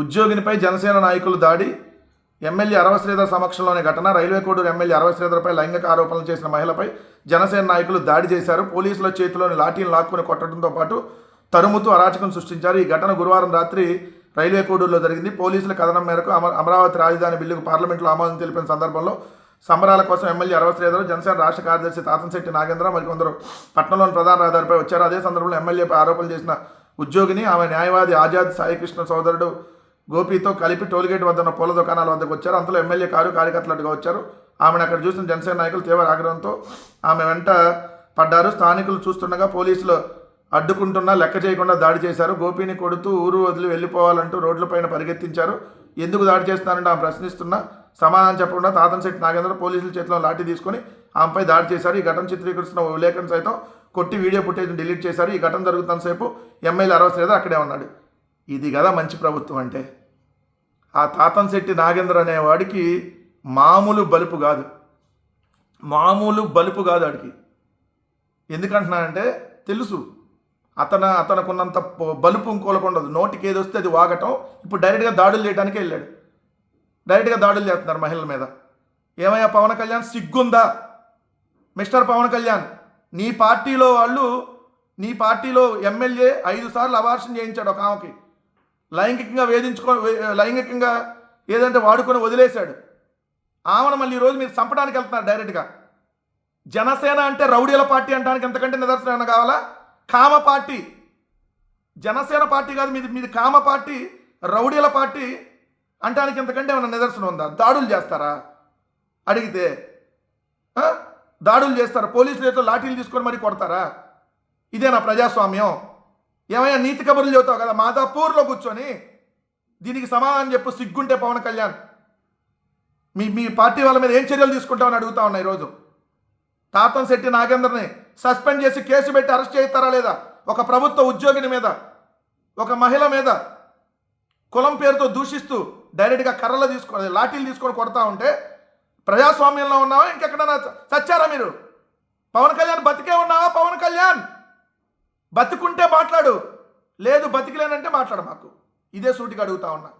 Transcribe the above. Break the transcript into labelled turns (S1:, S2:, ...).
S1: ఉద్యోగినిపై జనసేన నాయకులు దాడి. ఎమ్మెల్యే అరవ శ్రీధర్ సమక్షంలోనే ఘటన. రైల్వే కోడూరు ఎమ్మెల్యే అరవ శ్రీధర్పై లైంగిక ఆరోపణలు చేసిన మహిళపై జనసేన నాయకులు దాడి చేశారు. పోలీసుల చేతిలోని లాఠీని లాక్కుని కొట్టడంతో పాటు తరుముతూ అరాచకం సృష్టించారు. ఈ ఘటన గురువారం రాత్రి రైల్వే కోడూరులో జరిగింది. పోలీసుల కథనం మేరకు అమరావతి రాజధాని బిల్లుకు పార్లమెంట్లో ఆమోదం తెలిపిన సందర్భంలో సంబరాల కోసం ఎమ్మెల్యే అరవ శ్రీధర్, జనసేన రాష్ట్ర కార్యదర్శి తాతంశెట్టి నాగేంద్ర మరికొందరు పట్టణంలోని ప్రధాన రహదారిపై వచ్చారు. అదే సందర్భంలో ఎమ్మెల్యేపై ఆరోపణలు చేసిన ఉద్యోగిని ఆమె న్యాయవాది ఆజాద్ సాయికృష్ణ సోదరుడు గోపితో కలిపి టోల్గేట్ వద్ద ఉన్న పూల దుకాణాల వద్దకు వచ్చారు. అంతలో ఎమ్మెల్యే కారు కార్యకర్తలుగా వచ్చారు. ఆమెను అక్కడ చూసిన జనసేన నాయకులు తీవ్ర ఆగ్రహంతో ఆమె వెంట పడ్డారు. స్థానికులు చూస్తుండగా పోలీసులు అడ్డుకుంటున్నా లెక్క చేయకుండా దాడి చేశారు. గోపిని కొడుతూ ఊరు వదిలి వెళ్ళిపోవాలంటూ రోడ్లపైన పరిగెత్తించారు. ఎందుకు దాడి చేస్తున్నారంటే ఆమె ప్రశ్నిస్తున్నా సమాధానం చెప్పకుండా తాతంశెట్టి నాగేంద్ర పోలీసుల చేతిలో లాఠీ తీసుకొని ఆమెపై దాడి చేశారు. ఈ ఘటన చిత్రీకరిస్తున్న విలేకరుని సైతం కొట్టి వీడియో ఫుటేజ్ని డిలీట్ చేశారు. ఈ ఘటన జరుగుతున్నంతసేపు ఎమ్మెల్యే అరవ శ్రీధర్ అక్కడే ఉన్నాడు. ఇది కదా మంచి ప్రభుత్వం అంటే. ఆ తాతంశెట్టి నాగేంద్ర అనేవాడికి మామూలు బలుపు కాదు, వాడికి. ఎందుకంటున్నానంటే తెలుసు అతనుకున్నంత బలుపు ఇంకోలకు ఉండదు. నోటికి ఏది వస్తే అది వాగటం. ఇప్పుడు డైరెక్ట్గా దాడులు చేయడానికే వెళ్ళాడు. డైరెక్ట్గా దాడులు చేస్తున్నారు మహిళల మీద. ఏమయ్యా పవన్ కళ్యాణ్, సిగ్గుందా? మిస్టర్ పవన్ కళ్యాణ్, నీ పార్టీలో ఎమ్మెల్యే 5 సార్లు అబార్షన్ చేయించాడు ఒక ఆమెకి. లైంగికంగా ఏదంటే వాడుకొని వదిలేశాడు. ఆమెను మళ్ళీ ఈరోజు మీరు చంపడానికి వెళ్తున్నారు డైరెక్ట్గా. జనసేన అంటే రౌడీల పార్టీ అంటానికి ఎంతకంటే నిదర్శనం కావాలా? కామ పార్టీ. జనసేన పార్టీ కాదు మీది కామ పార్టీ, రౌడీల పార్టీ అంటానికి ఎంతకంటే ఏమైనా నిదర్శనం ఉందా? దాడులు చేస్తారా అడిగితే? దాడులు చేస్తారా? పోలీసులు చేతిలో లాఠీలు తీసుకొని మరీ కొడతారా? ఇదేనా ప్రజాస్వామ్యం? ఏమైనా నీతి కబుర్లు చెబుతావు కదా మాదాపూర్లో కూర్చొని. దీనికి సమాధానం చెప్పు సిగ్గుంటే పవన్ కళ్యాణ్. మీ పార్టీ వాళ్ళ మీద ఏం చర్యలు తీసుకుంటామని అడుగుతా ఉన్నా ఈరోజు. తాతంశెట్టి నాగేంద్రని సస్పెండ్ చేసి కేసు పెట్టి అరెస్ట్ చేస్తారా లేదా? ఒక ప్రభుత్వ ఉద్యోగిని మీద, ఒక మహిళ మీద కులం పేరుతో దూషిస్తూ డైరెక్ట్గా లాఠీలు తీసుకొని కొడతా ఉంటే ప్రజాస్వామ్యంలో ఉన్నావా? ఇంకెక్కడైనా చచ్చారా మీరు? పవన్ కళ్యాణ్ బతికే ఉన్నావా? పవన్ కళ్యాణ్ బతికుంటే మాట్లాడు, లేదు బతికిలేనంటే మాట్లాడు. మాకు ఇదే సూటిగా అడుగుతా ఉన్నా.